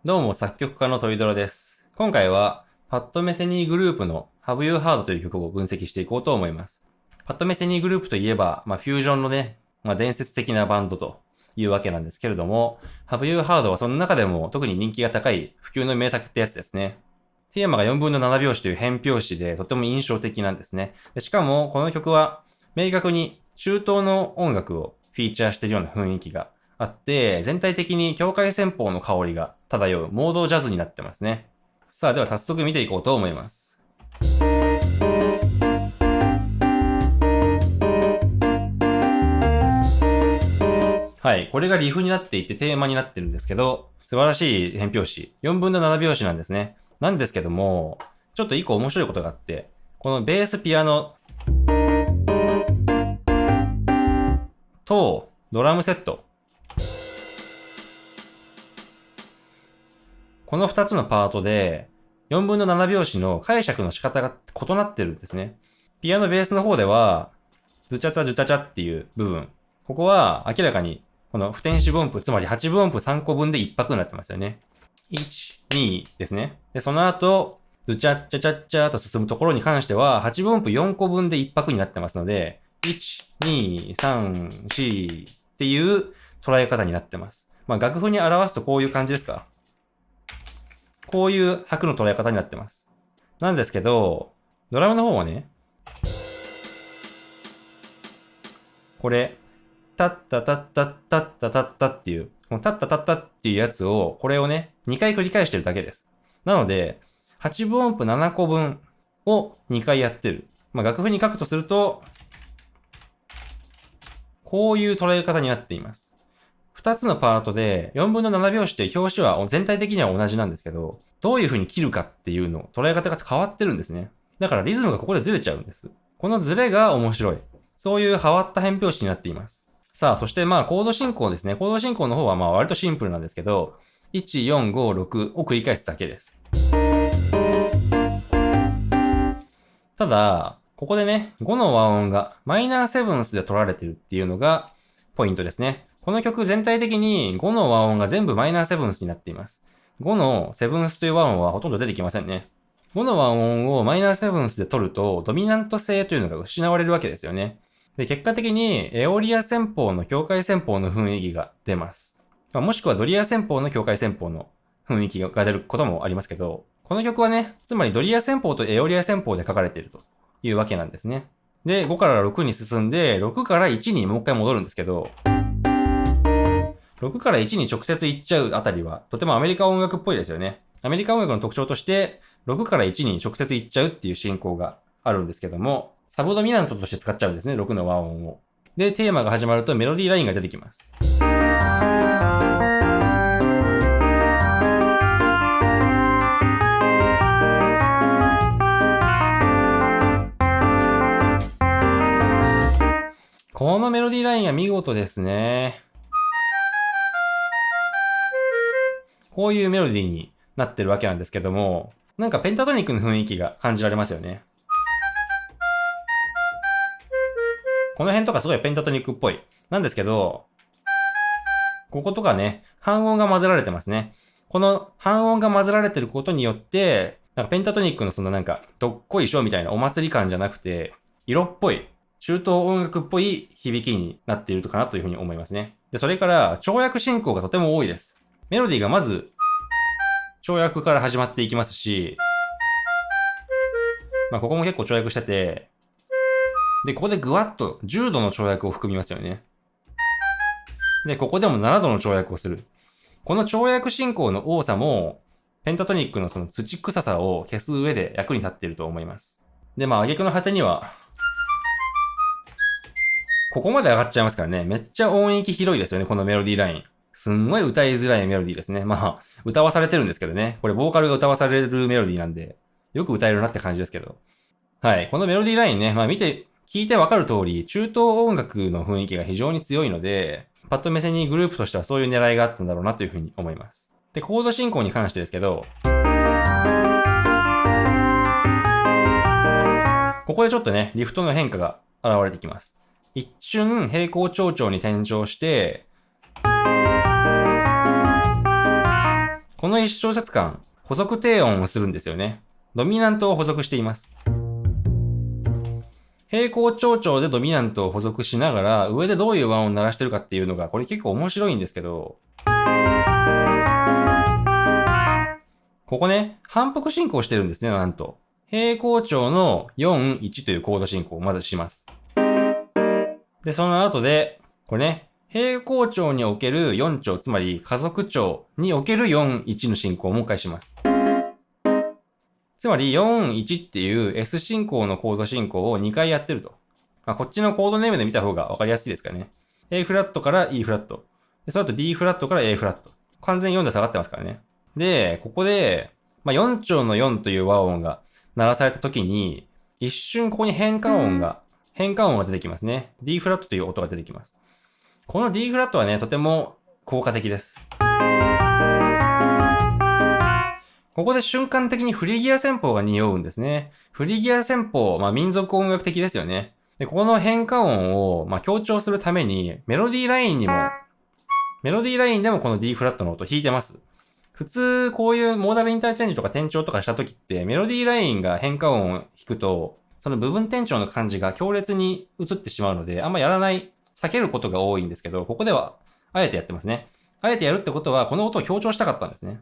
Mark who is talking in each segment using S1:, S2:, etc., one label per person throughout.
S1: どうも作曲家のトイドラです。今回はパッドメセニーグループの Have You Heard という曲を分析していこうと思います。パッドメセニーグループといえば、フュージョンのね、伝説的なバンドというわけなんですけれども、Have You Heard はその中でも特に人気が高い不朽の名作ってやつですね。テーマが4分の7拍子という変拍子でとても印象的なんですね。しかもこの曲は明確に中東の音楽をフィーチャーしているような雰囲気があって、全体的に教会旋法の香りが漂うモードジャズになってますね。さあ、では早速見ていこうと思います。はい、これがリフになっていてテーマになってるんですけど、素晴らしい変拍子。4分の7拍子なんですね。なんですけども、ちょっと一個面白いことがあって、このベースピアノとドラムセット、この2つのパートで4分の7拍子の解釈の仕方が異なってるんですね。ピアノベースの方ではズチャチャズチャチャっていう部分、ここは明らかにこの不転四分音符、つまり8分音符3個分で1拍になってますよね。1、2ですね。で、その後、ズチャッチャチャッチャと進むところに関しては8分音符4個分で1拍になってますので、1、2、3、4っていう捉え方になってます。楽譜に表すとこういう感じですか？こういう拍の捉え方になってます。なんですけど、ドラムの方はね、これ、タッタタッタッタッタタッタっていう、このタッタタッタっていうやつを、これをね、2回繰り返してるだけです。なので、8分音符7個分を2回やってる。楽譜に書くとすると、こういう捉え方になっています。2つのパートで4分の7拍子って表紙は全体的には同じなんですけど、どういう風に切るかっていうのを捉え方が変わってるんですね。だからリズムがここでずれちゃうんです。このずれが面白い。そういう変わった変拍子になっています。さあ、そしてコード進行ですね。コード進行の方は割とシンプルなんですけど、1、4、5、6を繰り返すだけです。ただ、ここでね、5の和音がマイナーセブンスで取られてるっていうのがポイントですね。この曲全体的に5の和音が全部マイナーセブンスになっています。5のセブンスという和音はほとんど出てきませんね。5の和音をマイナーセブンスで取るとドミナント性というのが失われるわけですよね。で、結果的にエオリア旋法の境界旋法の雰囲気が出ます。もしくはドリア旋法の境界旋法の雰囲気が出ることもありますけど、この曲はね、つまりドリア旋法とエオリア旋法で書かれているというわけなんですね。で、5から6に進んで、6から1にもう一回戻るんですけど、6から1に直接行っちゃうあたりは、とてもアメリカ音楽っぽいですよね。アメリカ音楽の特徴として、6から1に直接行っちゃうっていう進行があるんですけども、サブドミナントとして使っちゃうんですね、6の和音を。で、テーマが始まるとメロディーラインが出てきます。このメロディーラインは見事ですね。こういうメロディーになってるわけなんですけども、なんかペンタトニックの雰囲気が感じられますよね。この辺とかすごいペンタトニックっぽい。なんですけど、こことかね、半音が混ぜられてますね。この半音が混ぜられてることによって、なんかペンタトニックのどっこいショーみたいなお祭り感じゃなくて、色っぽい、中東音楽っぽい響きになっているかなというふうに思いますね。で、それから、跳躍進行がとても多いです。メロディーがまず、跳躍から始まっていきますし、ここも結構跳躍してて、で、ここでぐわっと10度の跳躍を含みますよね。で、ここでも7度の跳躍をする。この跳躍進行の多さも、ペンタトニックのその土臭さを消す上で役に立っていると思います。で、挙句の果てには、ここまで上がっちゃいますからね。めっちゃ音域広いですよね、このメロディーライン。すんごい歌いづらいメロディーですね。歌わされてるんですけどね。これボーカルが歌わされるメロディーなんで、よく歌えるなって感じですけど。はい。このメロディーラインね、聞いてわかる通り、中東音楽の雰囲気が非常に強いので、パッドメセニーグループとしてはそういう狙いがあったんだろうなというふうに思います。で、コード進行に関してですけど、ここでちょっとね、リフトの変化が現れてきます。一瞬平行長調に転調して、この1小節間、補足低音をするんですよね。ドミナントを補足しています。平行長調でドミナントを補足しながら、上でどういう和音を鳴らしてるかっていうのが、これ結構面白いんですけど、ここね、反復進行してるんですね、なんと。平行調の4、1というコード進行をまずします。で、その後で、これね、平行調における4調、つまり家族調における4、1の進行をもう一回します。つまり4、1っていう S 進行のコード進行を2回やってると。まあ、こっちのコードネームで見た方がわかりやすいですかね。A フラットから E フラット。で、その後 B フラットから A フラット。完全に4で下がってますからね。で、ここで、まあ、4調の4という和音が鳴らされた時に、一瞬ここに変化音が出てきますね。D フラットという音が出てきます。この D フラットはね、とても効果的です。ここで瞬間的にフリギア旋法が匂うんですね。フリギア旋法、まあ民族音楽的ですよね。で、ここの変化音を、まあ強調するために、メロディーラインでもこの D フラットの音弾いてます。普通、こういうモーダルインターチェンジとか転調とかした時って、メロディーラインが変化音を弾くと、その部分転調の感じが強烈に映ってしまうので、あんまやらない、避けることが多いんですけど、ここでは、あえてやってますね。あえてやるってことは、この音を強調したかったんですね。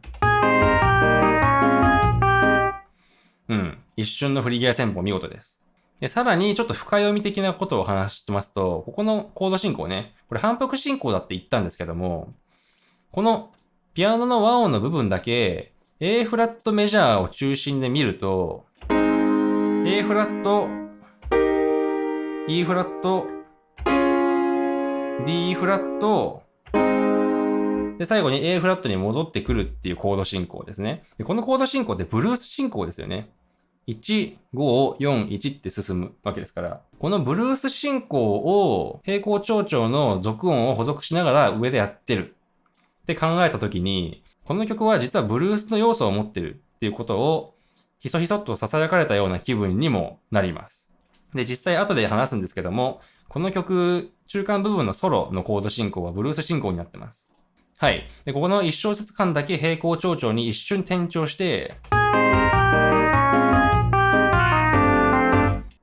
S1: 一瞬のフリギア旋法見事です。で、さらにちょっと深読み的なことを話してますと、ここのコード進行ね、これ反復進行だって言ったんですけども、このピアノの和音の部分だけ A フラットメジャーを中心で見ると、A フラット、E フラット、D フラット、で、最後に A フラットに戻ってくるっていうコード進行ですね。で、このコード進行ってブルース進行ですよね。1、5、4、1って進むわけですから、このブルース進行を平行長調の続音を補足しながら上でやってるって考えたときに、この曲は実はブルースの要素を持ってるっていうことをひそひそっと囁かれたような気分にもなります。で、実際後で話すんですけども、この曲、中間部分のソロのコード進行はブルース進行になってます。はい。で、ここの1小節間だけ平行長調に一瞬転調して、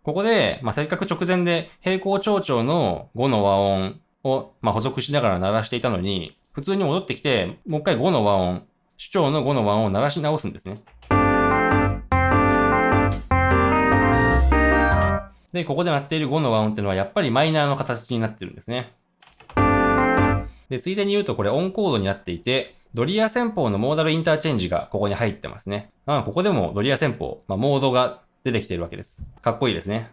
S1: ここで、まあ、せっかく直前で平行長調の5の和音を、まあ、補足しながら鳴らしていたのに、普通に戻ってきて、もう一回5の和音、主調の5の和音を鳴らし直すんですね。で、ここで鳴っている5の和音っていうのはやっぱりマイナーの形になってるんですね。で、ついでに言うとこれオンコードになっていて、ドリア旋法のモーダルインターチェンジがここに入ってますね。ここでもドリア旋法、まあ、モードが出てきているわけです。かっこいいですね。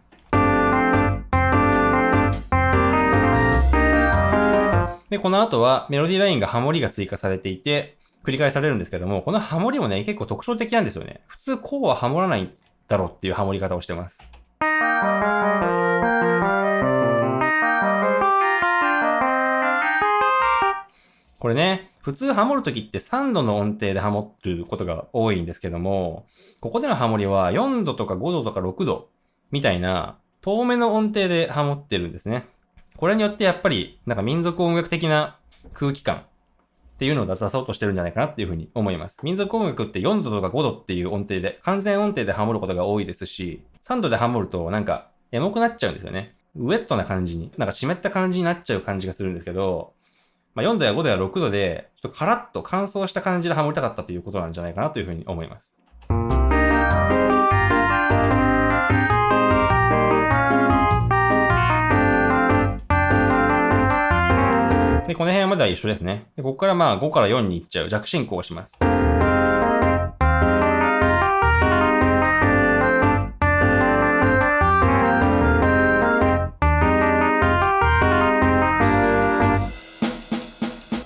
S1: で、この後はメロディーラインがハモリが追加されていて、繰り返されるんですけども、このハモリもね、結構特徴的なんですよね。普通こうはハモらないだろうっていうハモり方をしてます。これね、普通ハモるときって3度の音程でハモることが多いんですけども、ここでのハモリは4度とか5度とか6度みたいな遠めの音程でハモってるんですね。これによってやっぱりなんか民族音楽的な空気感っていうのを出そうとしてるんじゃないかなっていうふうに思います。民族音楽って4度とか5度っていう音程で、完全音程でハモることが多いですし、3度でハモるとなんかエモくなっちゃうんですよね。ウェットな感じに、なんか湿った感じになっちゃう感じがするんですけど、まあ、4度や5度や6度で、ちょっとカラッと乾燥した感じでハモりたかったということなんじゃないかなというふうに思います。で、この辺までは一緒ですね。で、ここからまあ5から4に行っちゃう弱進行をします。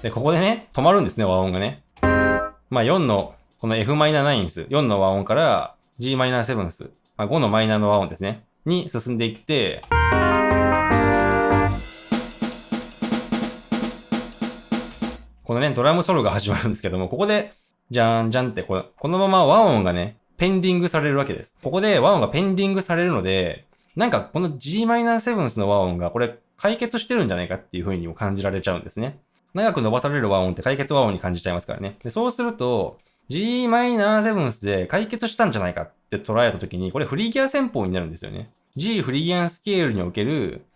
S1: で、ここでね、止まるんですね、和音がね。まあ4の、この f マイナーナインス、4の和音から g マイナーセブンス、まあ、5のマイナーの和音ですね、に進んでいって、このね、ドラムソロが始まるんですけども、ここで、じゃーんじゃんって、このまま和音がね、ペンディングされるわけです。ここで和音がペンディングされるので、なんかこの g マイナーセブンスの和音がこれ解決してるんじゃないかっていう風にも感じられちゃうんですね。長く伸ばされる和音って解決和音に感じちゃいますからね。で、そうすると、G マイナーセブンスで解決したんじゃないかって捉えたときに、これフリギア戦法になるんですよね。G フリギアンスケールにおける、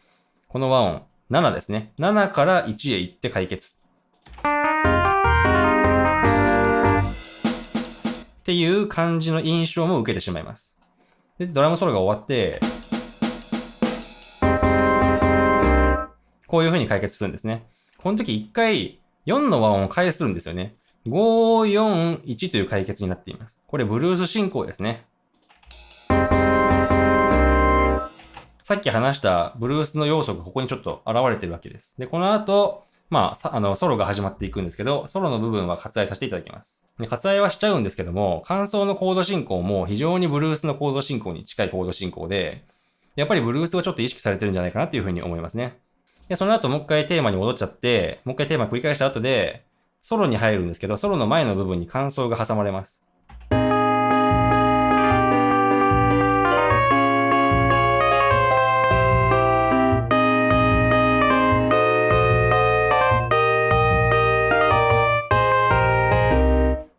S1: この和音、7ですね。7から1へ行って解決。っていう感じの印象も受けてしまいます。で、ドラムソロが終わって、こういう風に解決するんですね。この時一回4の和音を返するんですよね。5、4、1という解決になっています。これブルース進行ですね。さっき話したブルースの要素がここにちょっと現れてるわけです。で、この後、ソロが始まっていくんですけど、ソロの部分は割愛させていただきます。で、割愛はしちゃうんですけども、間奏のコード進行も非常にブルースのコード進行に近いコード進行で、やっぱりブルースがちょっと意識されてるんじゃないかなというふうに思いますね。で、その後もう一回テーマに戻っちゃって、もう一回テーマ繰り返した後で、ソロに入るんですけど、ソロの前の部分に間奏が挟まれます。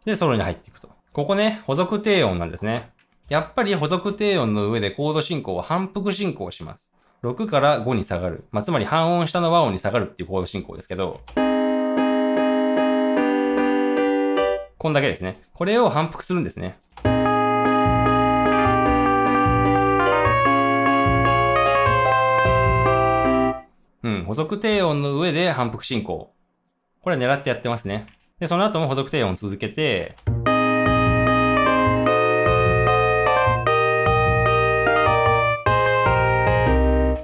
S1: で、ソロに入っていくと。ここね、補足低音なんですね。やっぱり補足低音の上でコード進行は反復進行します。6から5に下がる。つまり半音下の和音に下がるっていうコード進行ですけど、こんだけですね。これを反復するんですね。補足低音の上で反復進行。これは狙ってやってますね。で、その後も補足低音を続けて、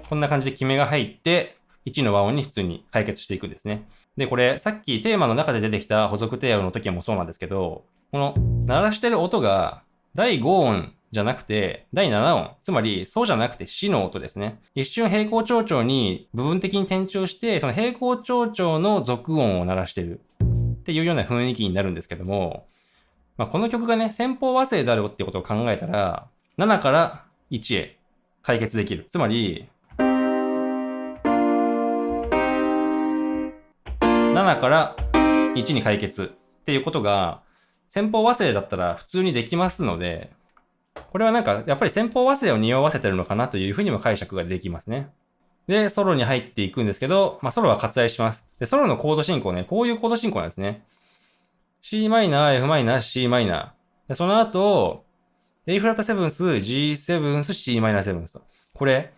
S1: こんな感じで決めが入って、1の和音に普通に解決していくんですね。で、これ、さっきテーマの中で出てきた補足低音の時もそうなんですけど、この鳴らしてる音が第5音じゃなくて第7音、つまりそうじゃなくて死の音ですね。一瞬平行長調に部分的に転調して、その平行長調の続音を鳴らしてるっていうような雰囲気になるんですけども、この曲がね、先方和声であるってことを考えたら、7から1へ解決できる。つまり、7から1に解決っていうことが、先方和声だったら普通にできますので、これはなんか、やっぱり先方和声を匂わせてるのかなというふうにも解釈ができますね。で、ソロに入っていくんですけど、ソロは割愛します。で、ソロのコード進行ね、こういうコード進行なんですね。C マイナー、F マイナー、C マイナー。で、その後、A フラットセブンス、G セブンス、C マイナーセブンスと。これ、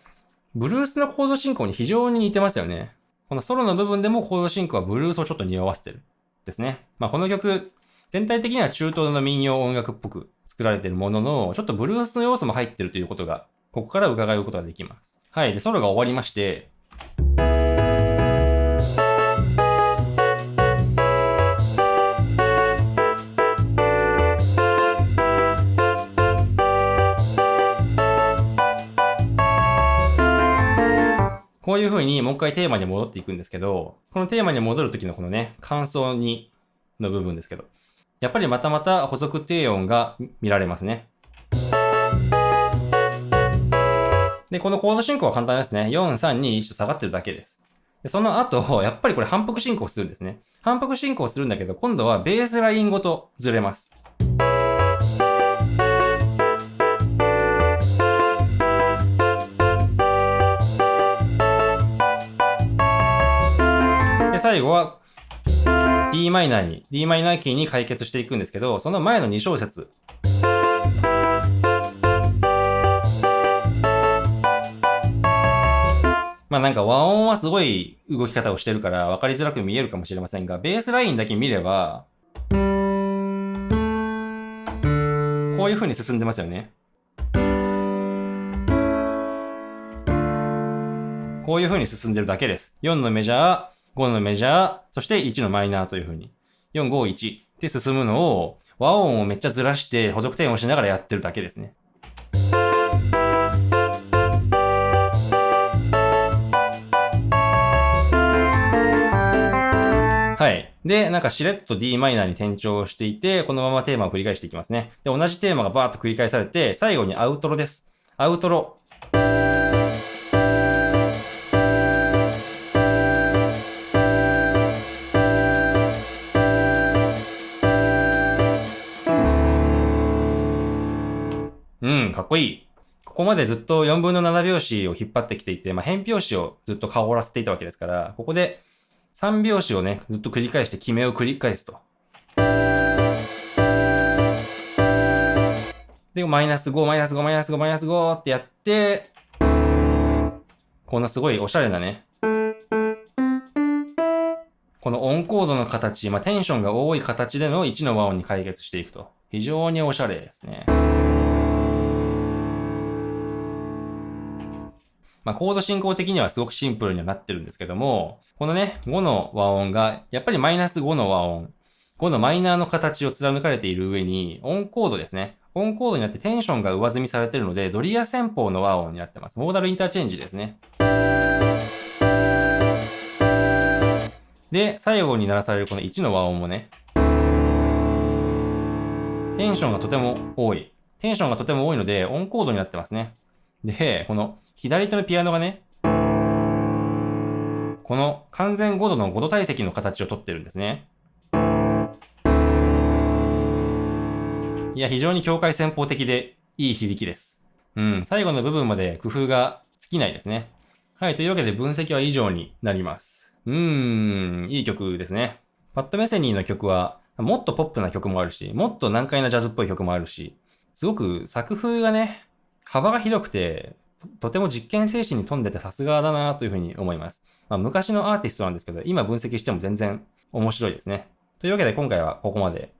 S1: ブルースのコード進行に非常に似てますよね。このソロの部分でもコード進行はブルースをちょっと匂わせてる。ですね。この曲、全体的には中東の民謡音楽っぽく作られているものの、ちょっとブルースの要素も入ってるということが、ここから伺うことができます。はい。で、ソロが終わりまして、こういう風にもう一回テーマに戻っていくんですけど、このテーマに戻るときのこのね、感想に、の部分ですけど、やっぱりまた補足低音が見られますね。で、このコード進行は簡単ですね。4、3、2、1と下がってるだけです。で、その後、やっぱりこれ反復進行するんですね。反復進行するんだけど、今度はベースラインごとずれます。で、最後は D マイナーキーに解決していくんですけど、その前の2小節。なんか和音はすごい動き方をしてるから分かりづらく見えるかもしれませんが、ベースラインだけ見れば、こういう風に進んでますよね。こういう風に進んでるだけです。4のメジャー、5のメジャー、そして1のマイナーという風に。4、5、1って進むのを、和音をめっちゃずらして補足点をしながらやってるだけですね。はい。で、なんかしれっと D マイナーに転調していて、このままテーマを繰り返していきますね。で、同じテーマがバーッと繰り返されて、最後にアウトロです。アウトロ。うん、かっこいい。ここまでずっと4分の7拍子を引っ張ってきていて、変拍子をずっと香らせていたわけですから、ここで3拍子をね、ずっと繰り返して決めを繰り返すと。で、マイナス5、マイナス5、マイナス5、マイナス5ってやって、このすごいおしゃれなね、このオンコードの形、テンションが多い形での1の和音に解決していくと。非常におしゃれですね。コード進行的にはすごくシンプルにはなってるんですけども、このね、5の和音が、やっぱりマイナス5の和音、5のマイナーの形を貫かれている上に、オンコードですね。オンコードになってテンションが上積みされているので、ドリア戦法の和音になってます。モーダルインターチェンジですね。で、最後に鳴らされるこの1の和音もね、テンションがとても多い。テンションがとても多いので、オンコードになってますね。で、この左手のピアノがね、この完全5度の5度体積の形をとってるんですね。いや、非常に境界線法的でいい響きです。最後の部分まで工夫が尽きないですね。はい、というわけで分析は以上になります。いい曲ですね。パッド・メセニーの曲は、もっとポップな曲もあるし、もっと難解なジャズっぽい曲もあるし、すごく作風がね、幅が広くて、とても実験精神に富んでてさすがだなというふうに思います。昔のアーティストなんですけど、今分析しても全然面白いですね。というわけで今回はここまで。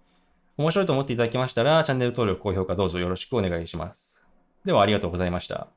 S1: 面白いと思っていただけましたら、チャンネル登録、高評価どうぞよろしくお願いします。ではありがとうございました。